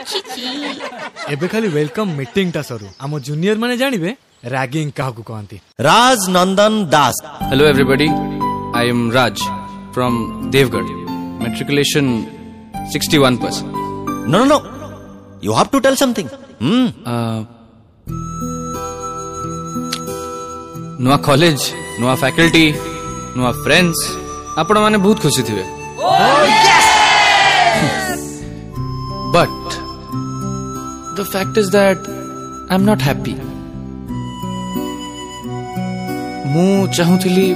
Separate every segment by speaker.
Speaker 1: एबे खाली welcome meeting टा सरू आम जूनियर माने जानिबे रैगिंग काहकु कहंती।
Speaker 2: Raj Nandan Das.
Speaker 3: Hello everybody, I am Raj from Deogarh. Matriculation 61%।
Speaker 2: No no no, you have to tell something.
Speaker 3: नुआ कॉलेज, नुआ फैकल्टी, नुआ फ्रेंड्स, आपण माने बहुत खुशी थिबे। But the fact is that I am not happy. मु चाहूली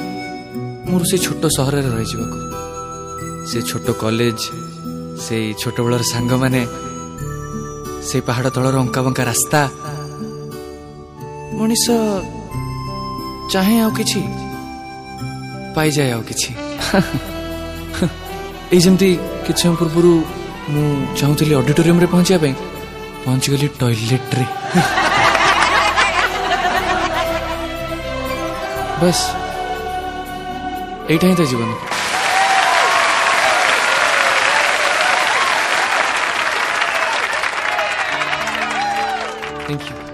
Speaker 3: मोर से छोट सहर रही जावाक, से छोट कॉलेज, से छोट बेलर सांग माने, से पहाड़ तलर अंका बंका रास्ता। मनीष चाहे आउ किछि पाई जाए आउ किछि। ए जेमती किछि पूर्व मु चाहूली ऑडिटोरियम रे पहुंचिया पे, पहुंची गली टॉयलेट रे। बस एटा ही तो जीवन। Thank you.